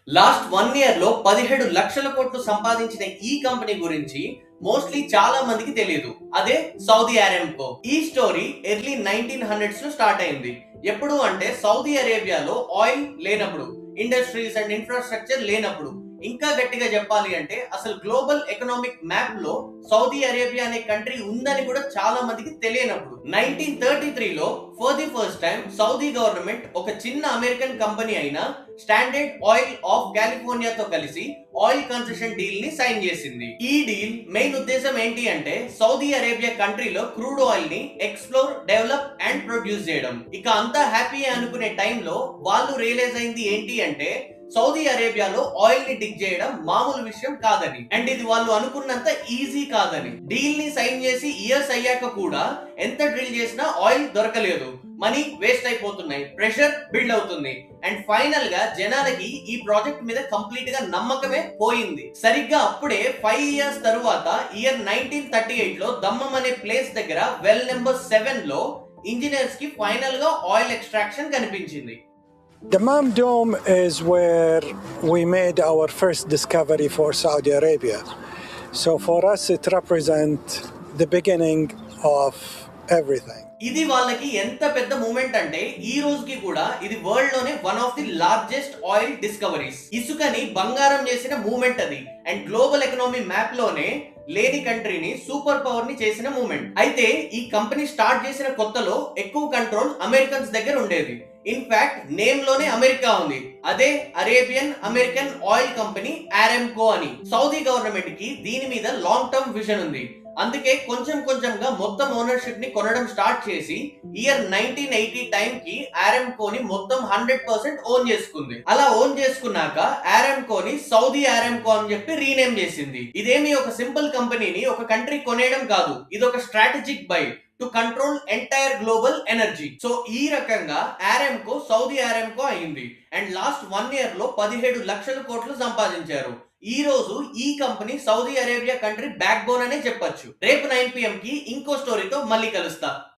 Last 1 year లో 17 లక్షల కోట్లు సంపాదించిన ఈ కంపెనీ గురించి మోస్ట్లీ చాలా మందికి తెలియదు. అదే సౌదీ అరేంకో. ఈ స్టోరీ ఎర్లీ 1900s లో స్టార్ట్ అయింది. ఎప్పుడు అంటే సౌదీ అరేబియాలో ఆయిల్ లేనప్పుడు, ఇండస్ట్రీస్ అండ్ ఇన్ఫ్రాస్ట్రక్చర్ లేనప్పుడు, ఇంకా గట్టిగా చెప్పాలి అంటే అసలు గ్లోబల్ ఎకనామిక్ మ్యాప్ లో సౌదీ అరేబియా అనే కంట్రీ ఉందని కూడా చాలా మందికి తెలియనప్పుడు 1933లో for the first time Saudi government ఒక చిన్న అమెరికన్ కంపెనీ అయిన స్టాండర్డ్ ఆయిల్ ఆఫ్ కాలిఫోర్నియాతో కలిసి ఆయిల్ కన్సెషన్ డీల్ ని సైన్ చేసింది. ఈ డీల్ మెయిన్ ఉద్దేశం ఏంటి అంటే సౌదీ అరేబియా కంట్రీలో క్రూడ్ ఆయిల్ ని ఎక్స్ప్లోర్, డెవలప్ అండ్ ప్రొడ్యూస్ చేయడం. ఇక అంతా హ్యాపీ అనుకునే టైంలో వాళ్ళు రియలైజ్ అయింది ఏంటి అంటే సౌదీ అరేబియాలో ఆయిల్ ని డిగ్ చేయడం మామూలు విషయం కాదని, అండ్ ఇది వాళ్ళు అనుకున్నంత ఈజీ కాదని. డీల్ ని సైన్ చేసి ఇయర్స్ అయ్యాక కూడా ఎంత డ్రిల్ చేసినా ఆయిల్ దొరకలేదు, మనీ వేస్ట్ అయిపోతున్నాయి, ప్రెషర్ బిల్డ్ అవుతుంది, అండ్ ఫైనల్ గా జనాలకి ఈ ప్రాజెక్ట్ మీద కంప్లీట్ గా నమ్మకమే పోయింది. సరిగ్గా అప్పుడే 5 ఇయర్స్ తరువాత ఇయర్ 1938 లో దమ్మం అనే ప్లేస్ దగ్గర వెల్ నెంబర్ 7 లో ఇంజనీర్స్ కి ఫైనల్ గా ఆయిల్ ఎక్స్ట్రాక్షన్ కనిపించింది. Dammam Dome is where we made our first discovery for Saudi Arabia. So for us, it represents the beginning of everything. ఇది వాళ్ళకి ఎంత పెద్ద మూమెంట్ అంటే ఈ రోజుకి కూడా ఇది వరల్డ్ లోనే one of the largest oil discoveries. ఇసుకని బంగారం చేసిన మూమెంట్ అది, అండ్ గ్లోబల్ ఎకనామీ మ్యాప్ లోనే లేని కంట్రీని సూపర్ పవర్ ని చేసిన మూమెంట్. అయితే ఈ కంపెనీ స్టార్ట్ చేసిన కొత్తలో ఎక్కువ కంట్రోల్ అమెరికన్స్ దగ్గర ఉండేది. ఇన్ఫాక్ట్ నేమ్ లోనే అమెరికా ఉంది. అదే అరేబియన్ అమెరికన్ ఆయిల్ కంపెనీ ఆరెంకో అని. సౌదీ గవర్నమెంట్ కి దీని మీద లాంగ్ టర్మ్ విజన్ ఉంది. అందుకే కొంచెం కొంచెంగా మొత్తం ఓనర్షిప్ ని కొనడం స్టార్ట్ చేసి ఇయర్ 1980 టైం కి ఆరెంకోని మొత్తం 100% ఓన్ చేసుకుంది. అలా ఓన్ చేసుకున్నాక ఆరెంకోని సౌదీ ఆరెంకో అని చెప్పి రీనేమ్ చేసింది. ఇదేమి ఒక సింపుల్ కంపెనీని ఒక కంట్రీ కొనేయడం కాదు, ఇది ఒక strategic by to control entire global energy. So ఈ రకంగా ఆరెంకో సౌదీ ఆరెంకో అయింది, అండ్ లాస్ట్ 1 ఇయర్ లో 17 లక్షల కోట్లు సంపాదించారు. ఈ రోజు ఈ company Saudi Arabia country back bone అనే చెప్పొచ్చు. రేపు 9 PM కి ఇంకో స్టోరీతో మళ్ళీ కలుస్తా.